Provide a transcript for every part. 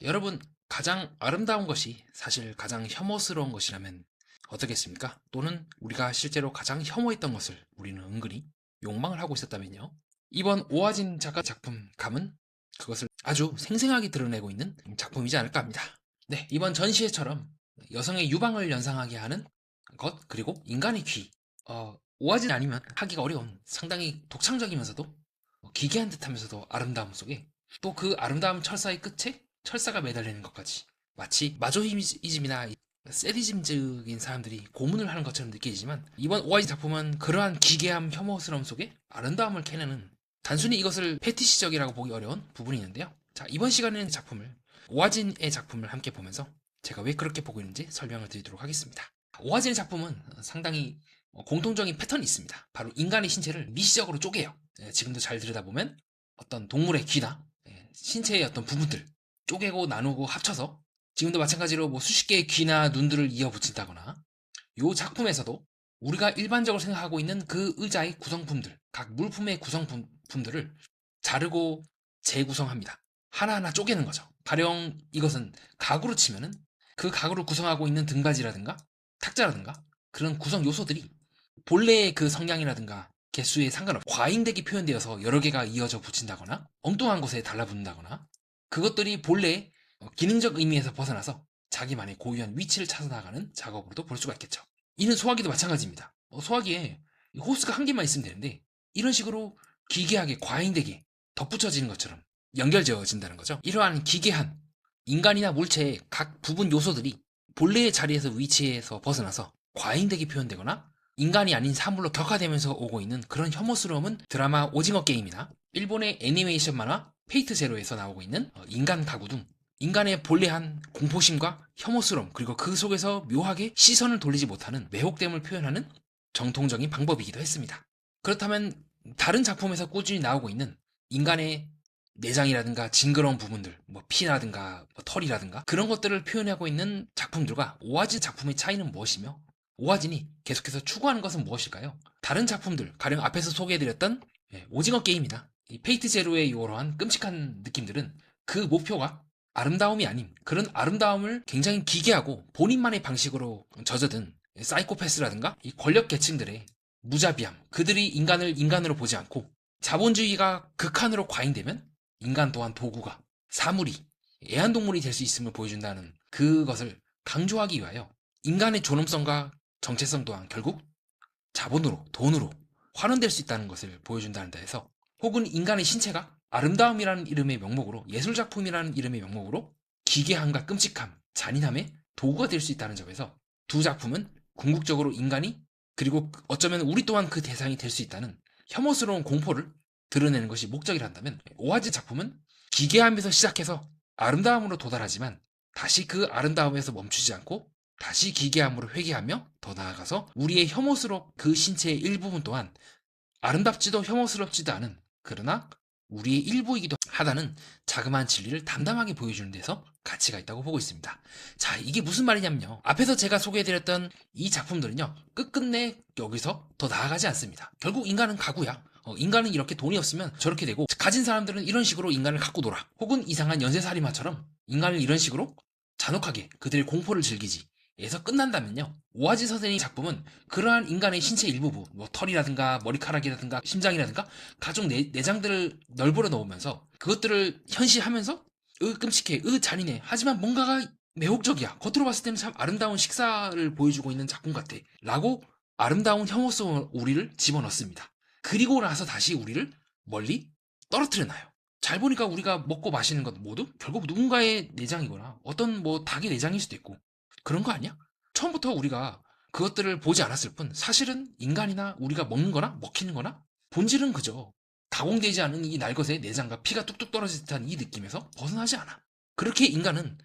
여러분, 가장 아름다운 것이 사실 가장 혐오스러운 것이라면 어떻겠습니까? 또는 우리가 실제로 가장 혐오했던 것을 우리는 은근히 욕망을 하고 있었다면요. 이번 오하진 작가 작품 감은 그것을 아주 생생하게 드러내고 있는 작품이지 않을까 합니다. 네, 이번 전시회처럼 여성의 유방을 연상하게 하는 것, 그리고 인간의 귀. 오하진 아니면 하기가 어려운 상당히 독창적이면서도 기괴한 듯하면서도 아름다움 속에 또 그 아름다움 철사의 끝에 철사가 매달리는 것까지 마치 마조이즘이나 세디즘적인 사람들이 고문을 하는 것처럼 느껴지지만 이번 오아지 작품은 그러한 기괴함 혐오스러움 속에 아름다움을 캐내는 단순히 이것을 패티시적이라고 보기 어려운 부분이 있는데요. 자, 이번 시간에는 작품을 오아진의 작품을 함께 보면서 제가 왜 그렇게 보고 있는지 설명을 드리도록 하겠습니다. 오아진의 작품은 상당히 공통적인 패턴이 있습니다. 바로 인간의 신체를 미시적으로 쪼개요. 지금도 잘 들여다보면 어떤 동물의 귀나 신체의 어떤 부분들 쪼개고 나누고 합쳐서 지금도 마찬가지로 뭐 수십 개의 귀나 눈들을 이어 붙인다거나 이 작품에서도 우리가 일반적으로 생각하고 있는 그 의자의 구성품들, 각 물품의 구성품들을 자르고 재구성합니다. 하나하나 쪼개는 거죠. 가령 이것은 가구로 치면은 그 가구를 구성하고 있는 등받이라든가 탁자라든가 그런 구성 요소들이 본래의 그 성향이라든가 개수에 상관없이 과잉되게 표현되어서 여러 개가 이어져 붙인다거나 엉뚱한 곳에 달라붙는다거나 그것들이 본래의 기능적 의미에서 벗어나서 자기만의 고유한 위치를 찾아나가는 작업으로도 볼 수가 있겠죠. 이는 소화기도 마찬가지입니다. 소화기에 호스가 한 개만 있으면 되는데 이런 식으로 기괴하게 과잉되게 덧붙여지는 것처럼 연결되어진다는 거죠. 이러한 기괴한 인간이나 물체의 각 부분 요소들이 본래의 자리에서 위치에서 벗어나서 과잉되게 표현되거나 인간이 아닌 사물로 격화되면서 오고 있는 그런 혐오스러움은 드라마 오징어 게임이나 일본의 애니메이션 만화 페이트 제로에서 나오고 있는 인간 가구 등 인간의 본래한 공포심과 혐오스러움 그리고 그 속에서 묘하게 시선을 돌리지 못하는 매혹됨을 표현하는 정통적인 방법이기도 했습니다. 그렇다면 다른 작품에서 꾸준히 나오고 있는 인간의 내장이라든가 징그러운 부분들, 뭐 피라든가 뭐 털이라든가 그런 것들을 표현하고 있는 작품들과 오아진 작품의 차이는 무엇이며 오아진이 계속해서 추구하는 것은 무엇일까요? 다른 작품들, 가령 앞에서 소개해드렸던 오징어 게임이나 이 페이트 제로의 이러한 끔찍한 느낌들은 그 목표가 아름다움이 아닌 그런 아름다움을 굉장히 기괴하고 본인만의 방식으로 젖어든 사이코패스라든가 이 권력 계층들의 무자비함, 그들이 인간을 인간으로 보지 않고 자본주의가 극한으로 과잉되면 인간 또한 도구가 사물이 애완동물이 될 수 있음을 보여준다는 그것을 강조하기 위하여 인간의 존엄성과 정체성 또한 결국 자본으로 돈으로 환원될 수 있다는 것을 보여준다는 데에서 혹은 인간의 신체가 아름다움이라는 이름의 명목으로 예술작품이라는 이름의 명목으로 기괴함과 끔찍함, 잔인함의 도구가 될 수 있다는 점에서 두 작품은 궁극적으로 인간이 그리고 어쩌면 우리 또한 그 대상이 될 수 있다는 혐오스러운 공포를 드러내는 것이 목적이란다면 오아지 작품은 기괴함에서 시작해서 아름다움으로 도달하지만 다시 그 아름다움에서 멈추지 않고 다시 기괴함으로 회귀하며 더 나아가서 우리의 혐오스러운 그 신체의 일부분 또한 아름답지도 혐오스럽지도 않은 그러나 우리의 일부이기도 하다는 자그마한 진리를 담담하게 보여주는 데서 가치가 있다고 보고 있습니다. 자, 이게 무슨 말이냐면요. 앞에서 제가 소개해드렸던 이 작품들은요. 끝끝내 여기서 더 나아가지 않습니다. 결국 인간은 가구야. 인간은 이렇게 돈이 없으면 저렇게 되고 가진 사람들은 이런 식으로 인간을 갖고 놀아. 혹은 이상한 연쇄살인마처럼 인간을 이런 식으로 잔혹하게 그들의 공포를 즐기지. 에서 끝난다면요. 오아지 선생의 작품은 그러한 인간의 신체 일부분, 뭐 털이라든가 머리카락이라든가 심장이라든가 각종 내장들을 널브러 넣으면서 그것들을 현시하면서 끔찍해, 잔인해. 하지만 뭔가가 매혹적이야. 겉으로 봤을 때는 참 아름다운 식사를 보여주고 있는 작품 같아. 라고 아름다운 혐오성 우리를 집어넣습니다. 그리고 나서 다시 우리를 멀리 떨어뜨려놔요. 잘 보니까 우리가 먹고 마시는 것 모두 결국 누군가의 내장이거나 어떤 뭐 닭의 내장일 수도 있고 그런 거 아니야? 처음부터 우리가 그것들을 보지 않았을 뿐 사실은 인간이나 우리가 먹는 거나 먹히는 거나 본질은 그저 가공되지 않은 이 날것의 내장과 피가 뚝뚝 떨어질 듯한 이 느낌에서 벗어나지 않아. 그렇게 인간은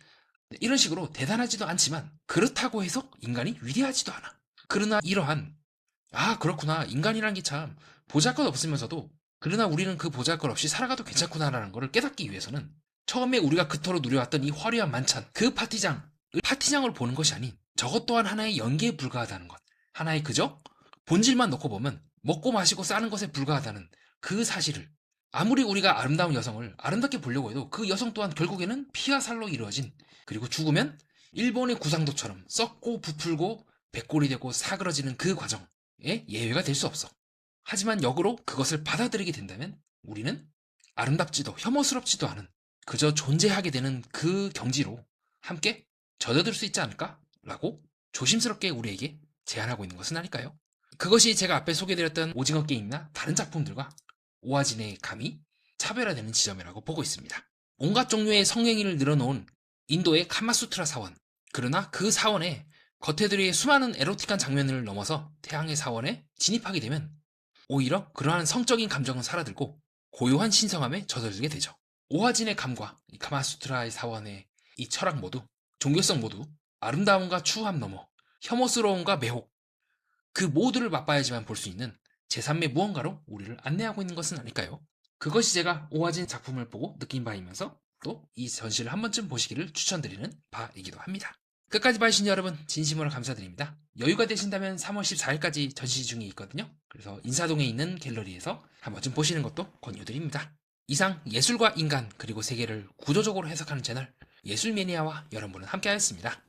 이런 식으로 대단하지도 않지만 그렇다고 해서 인간이 위대하지도 않아. 그러나 이러한 그렇구나. 인간이란 게 참 보잘것 없으면서도 그러나 우리는 그 보잘것 없이 살아가도 괜찮구나라는 것을 깨닫기 위해서는 처음에 우리가 그토록 누려왔던 이 화려한 만찬, 그 파티장을 보는 것이 아닌 저것 또한 하나의 연기에 불과하다는 것. 하나의 그저 본질만 놓고 보면 먹고 마시고 싸는 것에 불과하다는 그 사실을 아무리 우리가 아름다운 여성을 아름답게 보려고 해도 그 여성 또한 결국에는 피와 살로 이루어진, 그리고 죽으면 일본의 구상도처럼 썩고 부풀고 백골이 되고 사그러지는 그 과정에 예외가 될 수 없어. 하지만 역으로 그것을 받아들이게 된다면 우리는 아름답지도 혐오스럽지도 않은 그저 존재하게 되는 그 경지로 함께 젖어들 수 있지 않을까? 라고 조심스럽게 우리에게 제안하고 있는 것은 아닐까요? 그것이 제가 앞에 소개드렸던 오징어 게임이나 다른 작품들과 오아진의 감이 차별화되는 지점이라고 보고 있습니다. 온갖 종류의 성행위를 늘어놓은 인도의 카마수트라 사원. 그러나 그 사원에 겉에들의 수많은 에로틱한 장면을 넘어서 태양의 사원에 진입하게 되면 오히려 그러한 성적인 감정은 사라들고 고요한 신성함에 젖어들게 되죠. 오하진의 감과 이 카마수트라의 사원의 이 철학 모두, 종교성 모두 아름다움과 추후함 넘어 혐오스러움과 매혹, 그 모두를 맛봐야지만 볼 수 있는 제3의 무언가로 우리를 안내하고 있는 것은 아닐까요? 그것이 제가 오하진 작품을 보고 느낀 바이면서 또 이 전시를 한 번쯤 보시기를 추천드리는 바이기도 합니다. 끝까지 봐주신 여러분 진심으로 감사드립니다. 여유가 되신다면 3월 14일까지 전시 중에 있거든요. 그래서 인사동에 있는 갤러리에서 한 번쯤 보시는 것도 권유드립니다. 이상 예술과 인간 그리고 세계를 구조적으로 해석하는 채널 예술매니아와 여러분은 함께하였습니다.